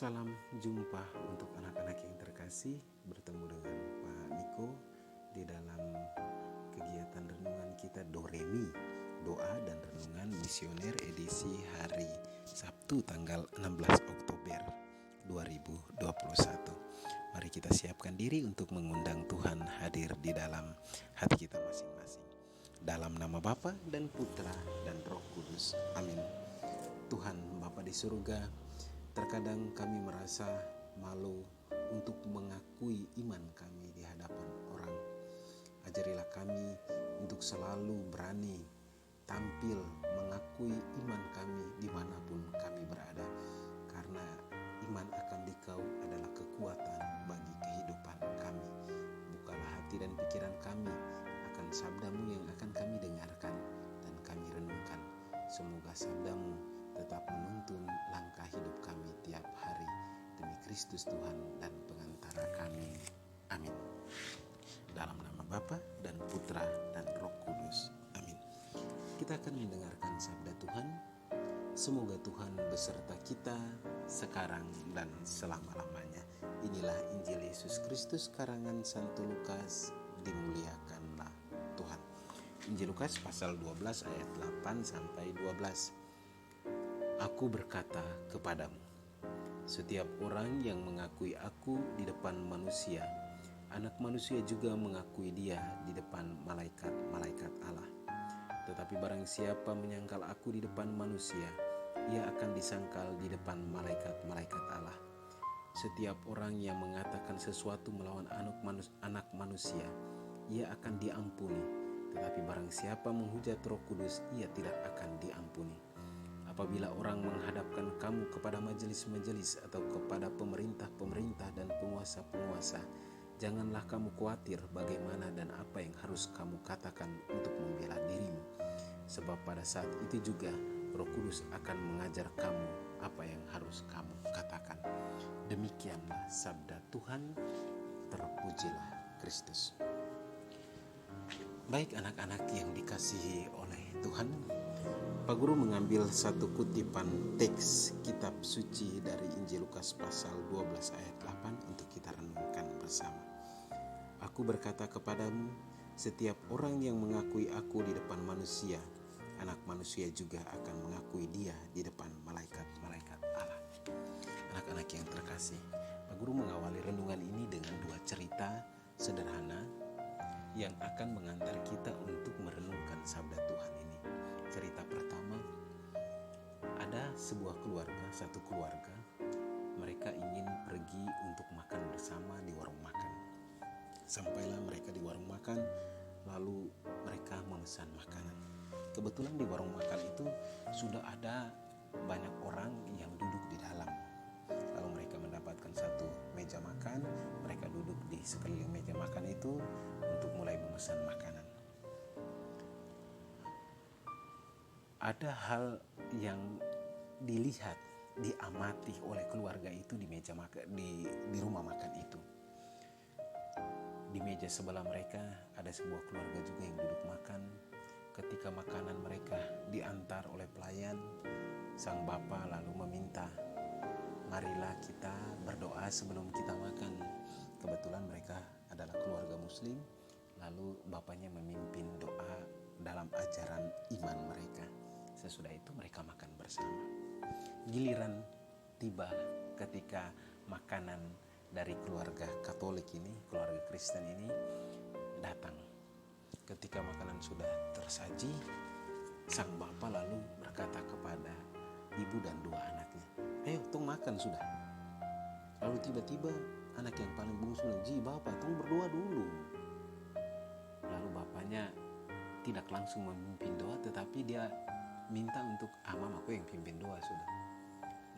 Salam jumpa untuk anak-anak yang terkasih. Bertemu dengan Pak Niko di dalam kegiatan renungan kita Doremi, doa dan renungan misioner edisi hari Sabtu tanggal 16 Oktober 2021. Mari kita siapkan diri untuk mengundang Tuhan hadir di dalam hati kita masing-masing. Dalam nama Bapa dan Putra dan Roh Kudus. Amin. Tuhan Bapa di surga, terkadang kami merasa malu untuk mengakui iman kami di hadapan orang. Ajarilah kami untuk selalu berani tampil mengakui iman kami dimanapun kami berada. Karena iman akan Dikau adalah kekuatan bagi kehidupan kami. Bukalah hati dan pikiran kami akan sabda-Mu yang akan kami dengarkan dan kami renungkan. Semoga sabda-Mu tetap menuntun langkah hidup kami tiap hari demi Kristus Tuhan dan pengantara kami. Amin. Dalam nama Bapa dan Putra dan Roh Kudus. Amin. Kita akan mendengarkan sabda Tuhan. Semoga Tuhan beserta kita sekarang dan selama-lamanya. Inilah Injil Yesus Kristus karangan Santo Lukas. Dimuliakanlah Tuhan. Injil Lukas pasal 12 ayat 8 sampai 12. Aku berkata kepadamu, setiap orang yang mengakui aku di depan manusia, Anak Manusia juga mengakui dia di depan malaikat-malaikat Allah. Tetapi barang siapa menyangkal aku di depan manusia, ia akan disangkal di depan malaikat-malaikat Allah. Setiap orang yang mengatakan sesuatu melawan anak manusia, ia akan diampuni. Tetapi barang siapa menghujat Roh Kudus, ia tidak akan diampuni. Apabila orang menghadapkan kamu kepada majelis-majelis atau kepada pemerintah-pemerintah dan penguasa-penguasa, janganlah kamu khawatir bagaimana dan apa yang harus kamu katakan untuk membela dirimu. Sebab pada saat itu juga Roh Kudus akan mengajar kamu apa yang harus kamu katakan. Demikianlah sabda Tuhan, terpujilah Kristus. Baik anak-anak yang dikasihi oleh Tuhan, Pak Guru mengambil satu kutipan teks kitab suci dari Injil Lukas pasal 12 ayat 8 untuk kita renungkan bersama. Aku berkata kepadamu, setiap orang yang mengakui aku di depan manusia, Anak Manusia juga akan mengakui dia di depan malaikat-malaikat Allah. Anak-anak yang terkasih, Pak Guru mengawali renungan ini dengan dua cerita sederhana yang akan mengantar kita untuk merenungkan sabda Tuhan ini. Cerita pertama, ada sebuah keluarga, satu keluarga, mereka ingin pergi untuk makan bersama di warung makan. Sampailah mereka di warung makan, lalu mereka memesan makanan. Kebetulan di warung makan itu sudah ada banyak orang yang duduk di dalam. Lalu mereka mendapatkan satu meja makan, mereka duduk di sekeliling meja makan itu untuk mulai memesan makanan. Ada hal yang dilihat, diamati oleh keluarga itu di meja makan, di rumah makan itu. Di meja sebelah mereka ada sebuah keluarga juga yang duduk makan. Ketika makanan mereka diantar oleh pelayan, sang bapa lalu meminta, marilah kita berdoa sebelum kita makan. Kebetulan mereka adalah keluarga muslim, lalu bapaknya memimpin doa dalam ajaran iman mereka. Sesudah itu mereka makan bersama. Giliran tiba ketika makanan dari keluarga Katolik ini, keluarga Kristen ini datang. Ketika makanan sudah tersaji, sang bapa lalu berkata kepada ibu dan dua anaknya, ayo tong makan sudah. Lalu tiba-tiba anak yang paling bungsu bilang, ji bapak tong berdoa dulu. Lalu bapaknya tidak langsung memimpin doa, tetapi dia minta untuk mama aku yang pimpin doa sudah.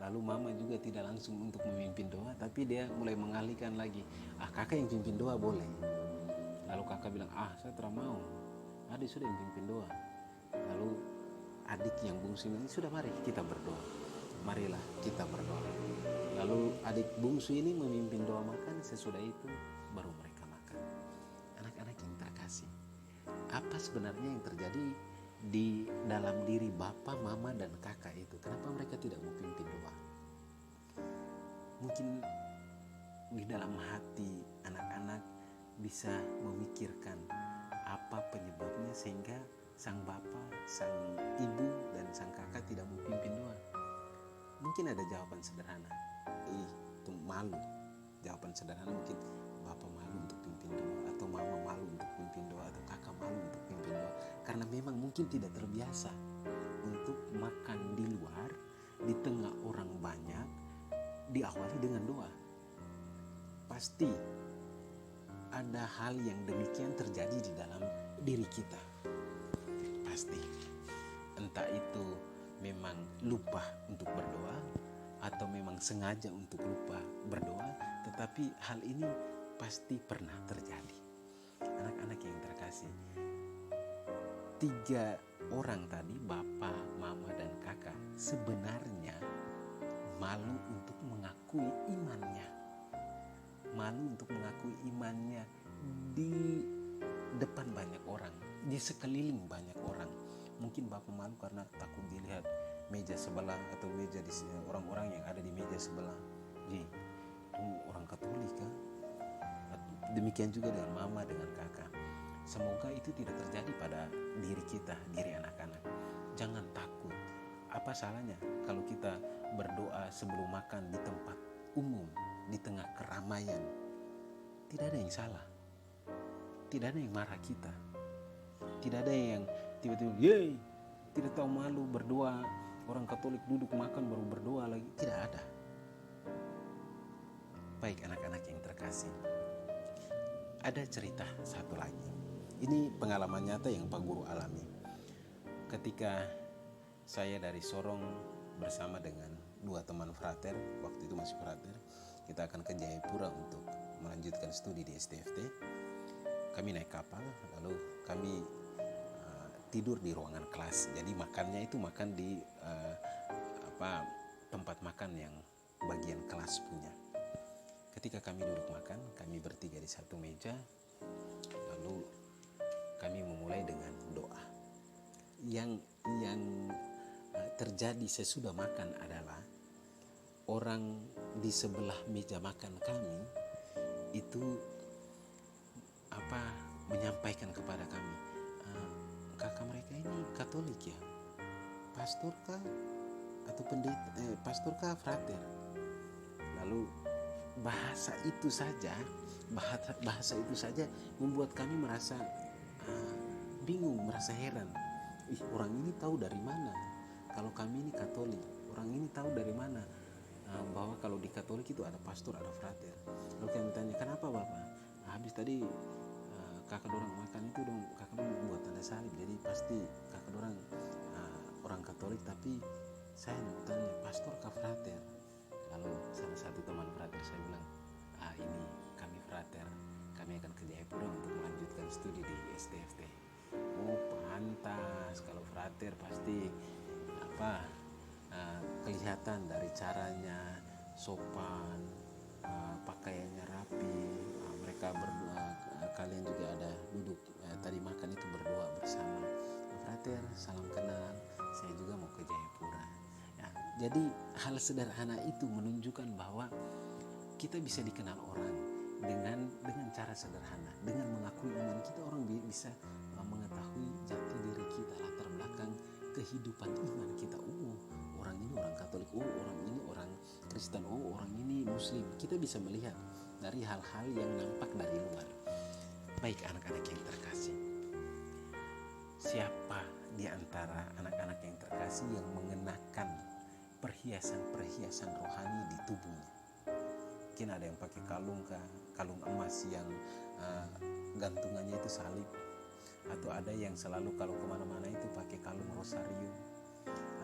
Lalu mama juga tidak langsung untuk memimpin doa, tapi dia mulai mengalihkan lagi, kakak yang pimpin doa boleh. Lalu kakak bilang, saya tidak mau, adik sudah yang pimpin doa. Lalu adik yang bungsu ini, sudah mari kita berdoa. Marilah kita berdoa. Lalu adik bungsu ini memimpin doa makan, sesudah itu baru mereka makan. Anak-anak yang terkasih, apa sebenarnya yang terjadi di dalam diri bapak, mama, dan kakak itu? Kenapa mereka tidak mau pimpin doa? mungkin di dalam hati anak-anak bisa memikirkan apa penyebabnya sehingga sang bapak, sang ibu, dan sang kakak tidak mau pimpin doa. Mungkin ada jawaban sederhana, itu malu. Jawaban sederhana mungkin bapak malu untuk pimpin doa, atau mama malu untuk pimpin doa, atau kakak malu untuk pimpin doa, karena memang mungkin tidak terbiasa untuk makan di luar di tengah orang banyak diawali dengan doa. Pasti ada hal yang demikian terjadi di dalam diri kita. Pasti entah itu memang lupa untuk berdoa atau memang sengaja untuk lupa berdoa, tetapi hal ini pasti pernah terjadi. Anak-anak yang terkasih, 3 orang tadi, bapak, mama, dan kakak, sebenarnya malu untuk mengakui imannya. Malu untuk mengakui imannya di depan banyak orang, di sekeliling banyak orang. Mungkin bapak malu karena takut dilihat meja sebelah atau meja di orang-orang yang ada di meja sebelah. Itu orang Katolik kan? Demikian juga dengan mama, dengan kakak. Semoga itu tidak terjadi pada diri kita, diri anak-anak. Jangan takut. Apa salahnya kalau kita berdoa sebelum makan di tempat umum, di tengah keramaian? Tidak ada yang salah. Tidak ada yang marah kita. Tidak ada yang tiba-tiba, "Yeay, tidak tahu malu berdoa. Orang Katolik duduk makan baru berdoa lagi." Tidak ada. Baik anak-anak yang terkasih, ada cerita satu lagi. Ini pengalaman nyata yang Pak Guru alami. Ketika saya dari Sorong bersama dengan 2 teman frater, waktu itu masih frater, kita akan ke Jayapura untuk melanjutkan studi di STFT. Kami naik kapal, lalu kami tidur di ruangan kelas. Jadi makannya itu makan di tempat makan yang bagian kelas punya. Ketika kami duduk makan, kami bertiga di satu meja, lalu kami memulai dengan doa. Yang terjadi sesudah makan adalah orang di sebelah meja makan kami itu menyampaikan kepada kami, "Kakak mereka ini Katolik ya? Pastorkah atau pendeta? Pastorkah frater?" Lalu bahasa itu saja membuat kami merasa bingung, merasa heran. Orang ini tahu dari mana kalau kami ini Katolik? Orang ini tahu dari mana bahwa kalau di Katolik itu ada pastor, ada frater? Lalu kami tanya, "Kenapa Bapak?" "Habis tadi kakak dorang makan itu kakak dorang buat tanda salib, jadi pasti kakak dorang orang Katolik, tapi saya mau tanya, pastor kah frater?" Lalu salah satu teman frater saya bilang, "Ini kami frater, kami akan ke Jayapura untuk melanjutkan studi di STFT." "Oh pantas, kalau frater pasti kelihatan dari caranya sopan, pakaiannya rapi, mereka berdoa, kalian juga ada duduk tadi makan itu berdoa bersama. Frater, salam kenal, saya juga mau ke Jayapura." Jadi hal sederhana itu menunjukkan bahwa kita bisa dikenal orang dengan cara sederhana. Dengan mengakui iman kita, orang bisa mengetahui jati diri kita, latar belakang kehidupan iman kita. Oh, orang ini orang Katolik, oh orang ini orang Kristen, oh orang ini Muslim. Kita bisa melihat dari hal-hal yang nampak dari luar. Baik anak-anak yang terkasih, siapa di antara anak-anak yang terkasih yang mengenakan perhiasan-perhiasan rohani di tubuhnya? Mungkin ada yang pakai kalung emas yang gantungannya itu salib, atau ada yang selalu kalau kemana-mana itu pakai kalung rosario,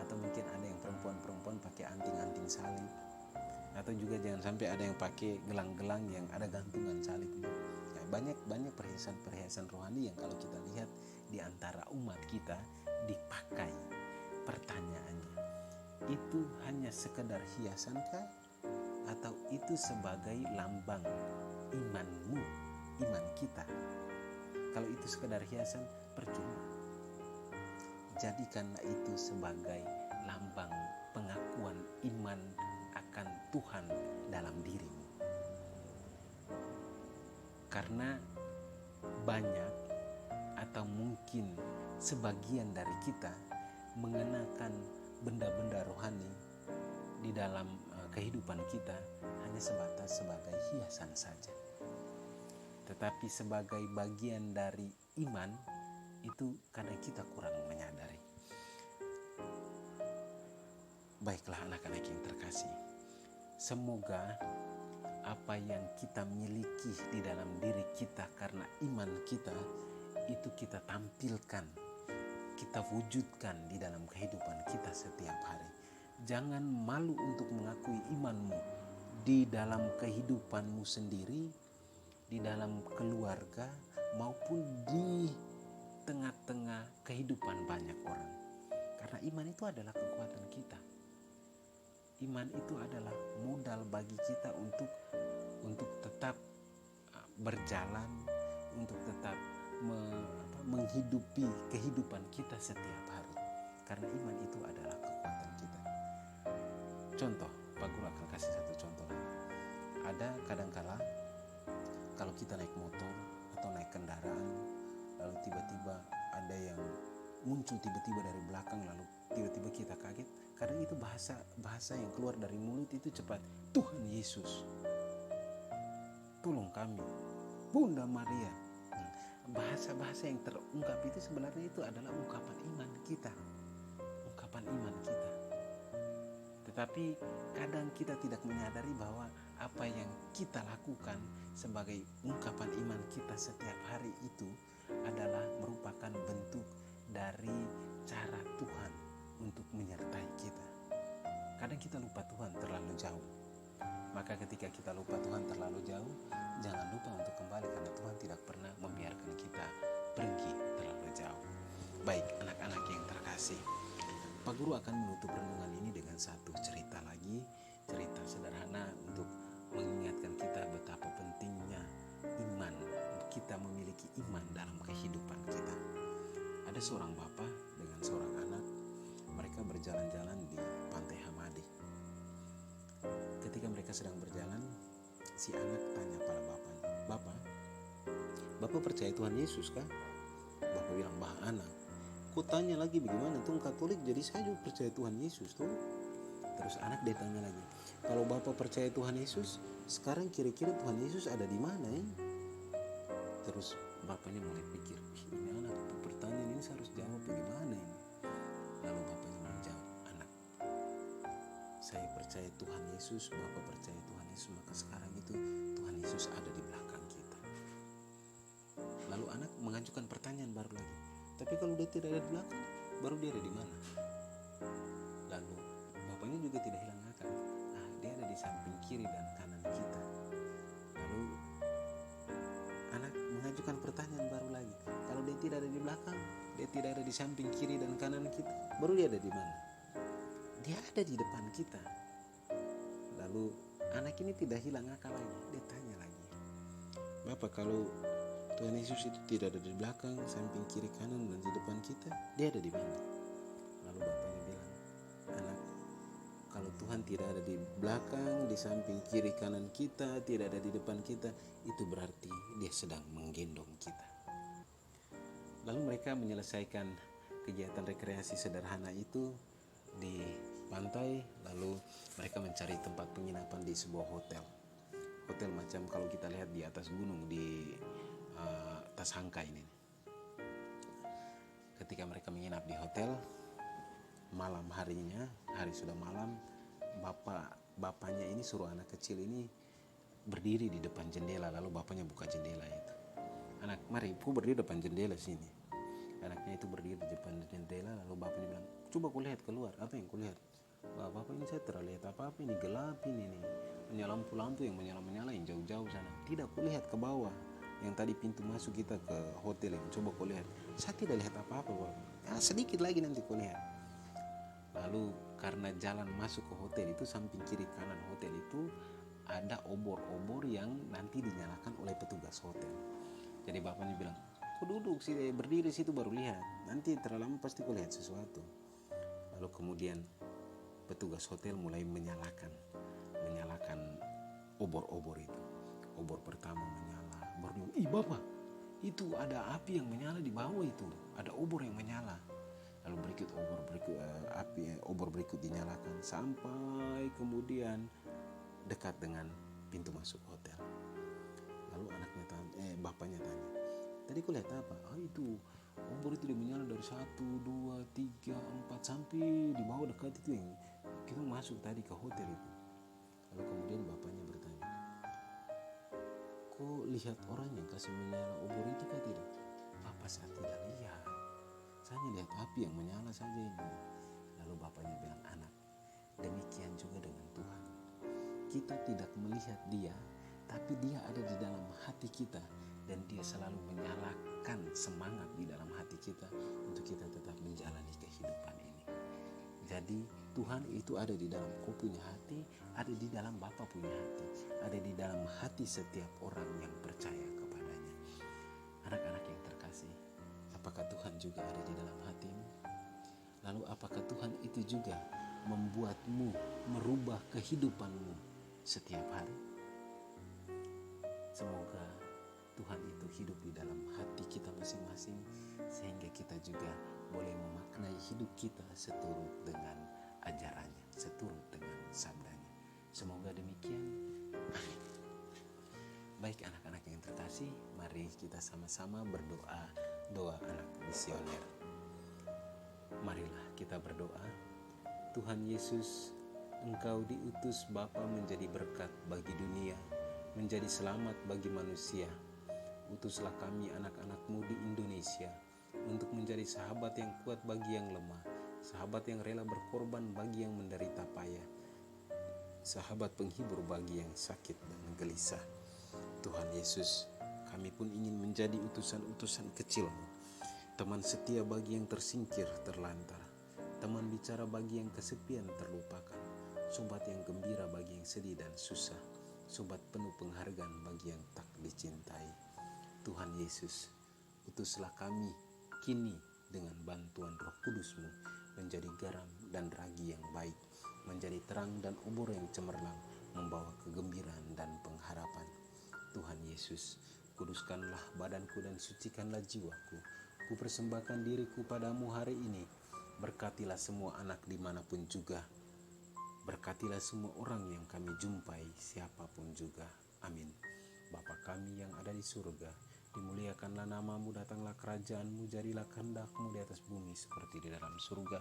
atau mungkin ada yang perempuan pakai anting-anting salib, atau juga jangan sampai ada yang pakai gelang-gelang yang ada gantungan salib. Banyak perhiasan rohani yang kalau kita lihat di antara umat kita dipakai. Pertanyaannya, itu hanya sekedar hiasankah, atau itu sebagai lambang imanmu, iman kita? Kalau itu sekedar hiasan, percuma. Jadikanlah itu sebagai lambang pengakuan iman akan Tuhan dalam dirimu. Karena banyak atau mungkin sebagian dari kita mengenakan benda-benda rohani di dalam kehidupan kita hanya sebatas sebagai hiasan saja. Tetapi sebagai bagian dari iman itu kadang kita kurang menyadari. Baiklah anak-anak yang terkasih, semoga apa yang kita miliki di dalam diri kita karena iman kita itu kita tampilkan, kita wujudkan di dalam kehidupan kita setiap hari. Jangan malu untuk mengakui imanmu di dalam kehidupanmu sendiri, di dalam keluarga, maupun di tengah-tengah kehidupan banyak orang. Karena iman itu adalah kekuatan kita. Iman itu adalah modal bagi kita untuk tetap berjalan, untuk tetap menghidupi kehidupan kita setiap hari. Karena iman itu adalah kekuatan kita. Contoh, Pak Guru akan kasih satu contoh lagi. Ada kadangkala kalau kita naik motor atau naik kendaraan, lalu tiba-tiba ada yang muncul tiba-tiba dari belakang, lalu tiba-tiba kita kaget. Kadang itu bahasa yang keluar dari mulut itu cepat, Tuhan Yesus, tolong kami, Bunda Maria. Bahasa-bahasa yang terungkap itu sebenarnya itu adalah ungkapan iman kita. Ungkapan iman kita. Tetapi kadang kita tidak menyadari bahwa apa yang kita lakukan sebagai ungkapan iman kita setiap hari itu adalah merupakan bentuk dari cara Tuhan untuk menyertai kita. Kadang kita lupa Tuhan terlalu jauh. Maka ketika kita lupa Tuhan terlalu jauh, jangan lupa untuk kembali karena Tuhan tidak pernah membiarkan kita pergi terlalu jauh. Baik anak-anak yang terkasih, Pak Guru akan menutup renungan ini dengan satu cerita lagi, cerita sederhana untuk mengingatkan kita betapa pentingnya iman, kita memiliki iman dalam kehidupan kita. Ada seorang bapak dengan seorang anak, mereka berjalan-jalan di Pantai Hamadi. Ketika mereka sedang berjalan, si anak tanya pada bapaknya, Bapak percaya Tuhan Yesus kah? Bapak bilang, bah anak, kau tanya lagi bagaimana tuh Katolik, jadi saya juga percaya Tuhan Yesus tuh. Terus anak dia tanya lagi, kalau Bapak percaya Tuhan Yesus, sekarang kira-kira Tuhan Yesus ada di mana ya? Terus bapaknya mulai pikir, ini anak pertanyaan ini saya harus jawab bagaimana ini? Lalu bapaknya menjawab, anak, saya percaya Tuhan Yesus, Bapak percaya Tuhan Yesus, maka sekarang itu Tuhan Yesus ada di belakang kita. Lalu anak mengajukan pertanyaan baru lagi, tapi kalau dia tidak ada di belakang, baru dia ada di mana? Lalu bapaknya juga tidak hilang akal, dia ada di samping kiri dan kanan kita. Lalu anak mengajukan pertanyaan baru lagi, kalau dia tidak ada di belakang, dia tidak ada di samping kiri dan kanan kita, baru dia ada di mana? Dia ada di depan kita. Lalu anak ini tidak hilang akal lagi, dia tanya lagi, Bapak kalau Tuhan Yesus itu tidak ada di belakang, samping kiri kanan dan di depan kita, dia ada di mana? Lalu bapaknya bilang, anak, kalau Tuhan tidak ada di belakang, di samping kiri kanan kita, tidak ada di depan kita, itu berarti dia sedang menggendong kita. Lalu mereka menyelesaikan kegiatan rekreasi sederhana itu di pantai, lalu mereka mencari tempat penginapan di sebuah hotel. Hotel macam kalau kita lihat di atas gunung di Tasangka ini. Ketika mereka menginap di hotel, malam harinya, hari sudah malam, bapaknya ini suruh anak kecil ini berdiri di depan jendela, lalu bapaknya buka jendela itu. Anak, mari, ku berdiri depan jendela sini. Anaknya itu berdiri di depan jendela, lalu bapaknya bilang, coba ku lihat keluar, apa yang ku lihat? Wah, bapak ini saya tidak lihat apa-apa, ini gelap ini nih. Hanya lampu-lampu yang menyala-menyala yang jauh-jauh sana. Tidak, ku lihat ke bawah. Yang tadi pintu masuk kita ke hotel ini, coba ku lihat. Saya tidak lihat apa-apa, Bapak. Sedikit lagi nanti ku lihat. Lalu karena jalan masuk ke hotel itu samping kiri kanan hotel itu ada obor-obor yang nanti dinyalakan oleh petugas hotel. Jadi bapaknya bilang, ku duduk sih, berdiri situ baru lihat. Nanti terlalu lama pasti ku lihat sesuatu. Lalu kemudian petugas hotel mulai menyalakan obor-obor itu. Obor pertama menyala, baru ih bapak, itu ada api yang menyala di bawah itu, ada obor yang menyala. Lalu obor berikut dinyalakan sampai kemudian dekat dengan pintu masuk hotel. Lalu bapaknya tanya, tadi kau lihat apa? Itu obor itu dia menyala dari 1, 2, 3, 4 sampai di bawah dekat itu yang kita masuk tadi ke hotel itu. Lalu kemudian bapaknya bertanya, kau lihat orang yang kasih menyala obor itu kah tidak? Bapak saya tidak lihat, saya hanya lihat api yang menyala saja ini. Lalu bapaknya bilang, anak, demikian juga dengan Tuhan. Kita tidak melihat dia, tapi dia ada di dalam hati kita, dan dia selalu menyalakan semangat di dalam hati kita untuk kita tetap menjalani kehidupan ini. Jadi Tuhan itu ada di dalam kau punya hati, ada di dalam Bapa punya hati, ada di dalam hati setiap orang yang percaya kepadanya. Anak-anak yang terkasih, apakah Tuhan juga ada di dalam hatimu? Lalu apakah Tuhan itu juga membuatmu merubah kehidupanmu setiap hari? Semoga Tuhan itu hidup di dalam hati kita masing-masing, sehingga kita juga boleh memaknai hidup kita seturut dengan ajarannya, seturut dengan sabdanya. Semoga demikian. Amin. Baik anak-anak yang terkasih, mari kita sama-sama berdoa, doa anak misioner. Marilah kita berdoa. Tuhan Yesus, Engkau diutus Bapa menjadi berkat bagi dunia, menjadi selamat bagi manusia. Utuslah kami anak-anak-Mu di Indonesia untuk menjadi sahabat yang kuat bagi yang lemah, sahabat yang rela berkorban bagi yang menderita payah, sahabat penghibur bagi yang sakit dan gelisah. Tuhan Yesus, kami pun ingin menjadi utusan-utusan kecil-Mu, teman setia bagi yang tersingkir terlantar, teman bicara bagi yang kesepian terlupakan, sobat yang gembira bagi yang sedih dan susah, sobat penuh penghargaan bagi yang tak dicintai. Tuhan Yesus, utuslah kami kini dengan bantuan Roh Kudus-Mu menjadi garam dan ragi yang baik, menjadi terang dan obor yang cemerlang, membawa kegembiraan dan pengharapan. Tuhan Yesus, kuduskanlah badanku dan sucikanlah jiwaku. Ku persembahkan diriku padamu hari ini. Berkatilah semua anak dimanapun juga. Berkatilah semua orang yang kami jumpai, siapapun juga. Amin. Bapa kami yang ada di surga, dimuliakanlah nama-Mu, datanglah kerajaan-Mu, jadilah kehendak-Mu di atas bumi seperti di dalam surga.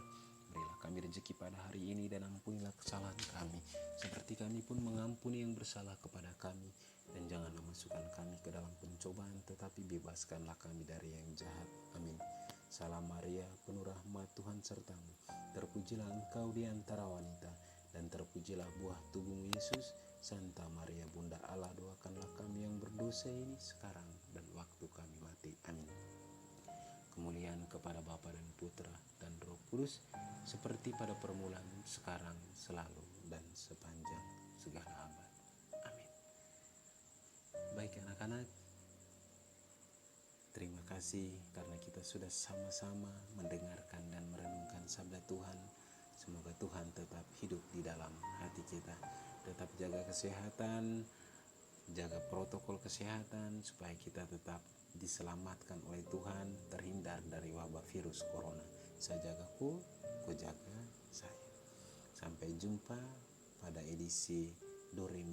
Berilah kami rezeki pada hari ini, dan ampunilah kesalahan kami, seperti kami pun mengampuni yang bersalah kepada kami. Dan janganlah masukkan kami ke dalam pencobaan, tetapi bebaskanlah kami dari yang jahat. Amin. Salam Maria, penuh rahmat, Tuhan sertamu. Terpujilah engkau di antara wanita, dan terpujilah buah tubuhmu Yesus. Santa Maria Bunda Allah, doakanlah kami yang berdosa ini sekarang dan waktu kami mati. Amin. Kemuliaan kepada Bapa dan Putra dan Roh Kudus, seperti pada permulaan, sekarang, selalu, dan sepanjang segala abad. Amin. Baik anak-anak, terima kasih karena kita sudah sama-sama mendengarkan dan merenungkan sabda Tuhan. Semoga Tuhan tetap hidup di dalam hati kita. Tetap jaga kesehatan, jaga protokol kesehatan supaya kita tetap diselamatkan oleh Tuhan, terhindar dari wabah virus corona. Saya jaga kau jaga saya. Sampai jumpa pada edisi Doremi